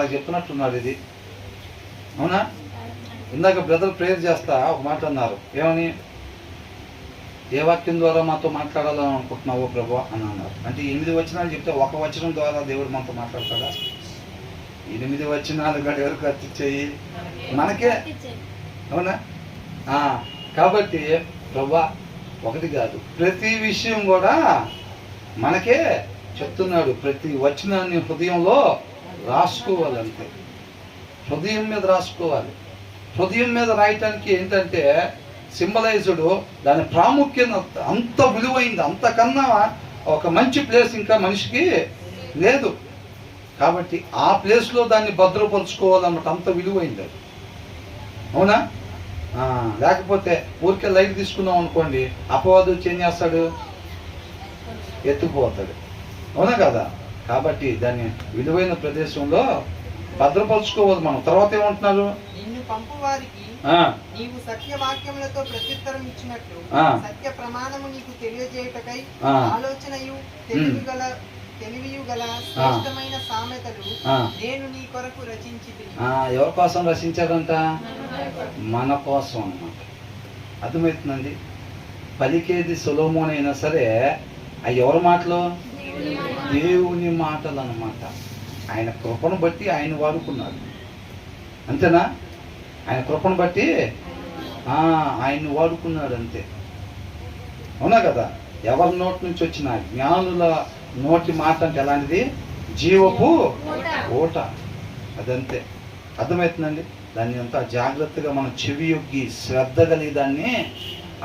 వాళ్ళకి చెప్తున్నట్టున్నాడు ఇది. అవునా? ఇందాక బ్రదర్ ప్రేయర్ చేస్తా ఒక మాట అన్నారు, ఏమని? ఏ వాక్యం ద్వారా మాతో మాట్లాడాలని అనుకుంటున్నావో ప్రభు అని అన్నారు. అంటే 8 వచనాలు చెప్తే ఒక వచనం ద్వారా దేవుడు మనతో మాట్లాడతాడా? 8 వచనాలు ఎవరు ఖర్చు చేయి మనకే. అవునా? కాబట్టి ప్రభు ఒకటి కాదు, ప్రతి విషయం కూడా మనకే చెప్తున్నాడు. ప్రతి వచనాన్ని హృదయంలో రాసుకోవాలంతే. హృదయం మీద రాసుకోవాలి. హృదయం మీద రాయటానికి ఏంటంటే సింబలైజ్డ్, దాని ప్రాముఖ్యత అంత విలువైంది. అంతకన్నా ఒక మంచి ప్లేస్ ఇంకా మనిషికి లేదు. కాబట్టి ఆ ప్లేస్లో దాన్ని భద్రపరుచుకోవాలన్నమాట. అంత విలువైంది అది. అవునా? లేకపోతే ఊరికే లైట్ తీసుకున్నాం అనుకోండి, అపవాదు వచ్చి ఏం చేస్తాడు? ఎత్తుకుపోతాడు. అవునా కదా? కాబట్టి దాన్ని విలువైన ప్రదేశంలో భద్రపరుచుకోవాలి మనం. తర్వాత ఏమంటున్నారు? నిన్ను పంపు వారికి నీవు సత్యవాక్యములతో ప్రత్యుత్తరం ఇచ్చినట్లు సత్య ప్రమాణము నీకు తెలియజేయుటకై ఆలోచనయు తెలివియు గల శ్రేష్టమైన సామెతలు నేను నీ కొరకు రచించితిని. ఎవరి కోసం రచించాడంట? మన కోసం అన్నమాట. అర్థమవుతుందండి? పలికేది సొలొమోను అయినా సరే అవి ఎవరి మాటలు? దేవుని మాటలు అన్నమాట. ఆయన కృపను బట్టి ఆయన వాడుకున్నాడు. అంతేనా? ఆయన కృపను బట్టి ఆయన్ని వాడుకున్నాడు అంతే. అవునా కదా? ఎవరి నోటి నుంచి వచ్చిన జ్ఞానుల నోటి మాట అంటే ఎలాంటిది? జీవపు ఓట. అదంతే. అర్థమవుతుందండి? దాన్ని అంతా జాగ్రత్తగా మనం చెవి యొగ్గి శ్రద్ధ కలిగి దాన్ని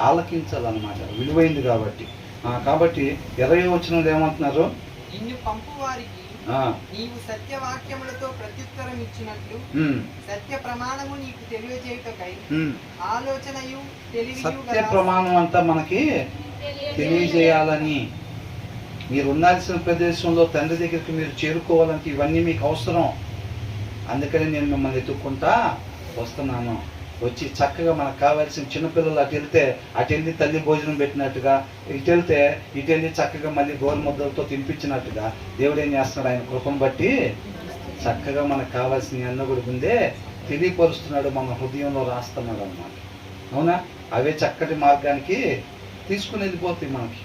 ఆలకించాలన్నమాట. విలువైంది కాబట్టి. కాబట్టి 20వ వచనంలో ఏమంటున్నారు? నిన్ను పంపు వారికి నీవు సత్యవాక్యములతో ప్రత్యుత్తరం ఇచ్చినట్లు సత్య ప్రమాణము నీకు తెలియజేయుటకై ఆలోచనయు తెలివియు. సత్య ప్రమాణం అంతా మనకి తెలియజేయాలని, మీరు ఉండాల్సిన ప్రదేశంలో తండ్రి దగ్గరికి మీరు చేరుకోవాలంటే ఇవన్నీ మీకు అవసరం. అందుకని నేను మిమ్మల్ని ఎత్తుక్కుంటా వస్తున్నాను. వచ్చి చక్కగా మనకు కావాల్సిన చిన్నపిల్లలు అటు వెళ్ళి తల్లి భోజనం పెట్టినట్టుగా, ఇటు వెళ్ళి చక్కగా మళ్ళీ గోరుముద్దలతో తినిపించినట్టుగా దేవుడు ఏం చేస్తున్నాడు? ఆయన కృపను బట్టి చక్కగా మనకు కావాల్సిన అన్న కూడా ముందే తెలియపరుస్తున్నాడు, మన హృదయంలో రాస్తున్నాడు అన్నమాట. అవునా? అవే చక్కటి మార్గానికి తీసుకుని వెళ్ళిపోతాయి మనకి.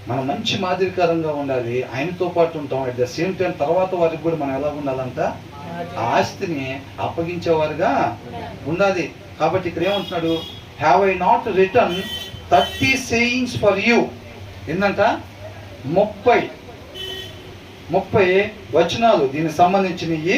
మనం మంచి మాదిరికరంగా ఉండాలి, ఆయనతో పాటు ఉంటాం. అట్ ద సేమ్ టైం తర్వాత వారికి కూడా మనం ఎలా ఉండాలంట? ఆస్తిని అప్పగించేవారుగా ఉండాలి. కాబట్టి ఇక్కడ ఏమంటున్నాడు? Have I not return 30 sayings for you. ఏంటంట? 30 వచనాలు దీనికి సంబంధించినవి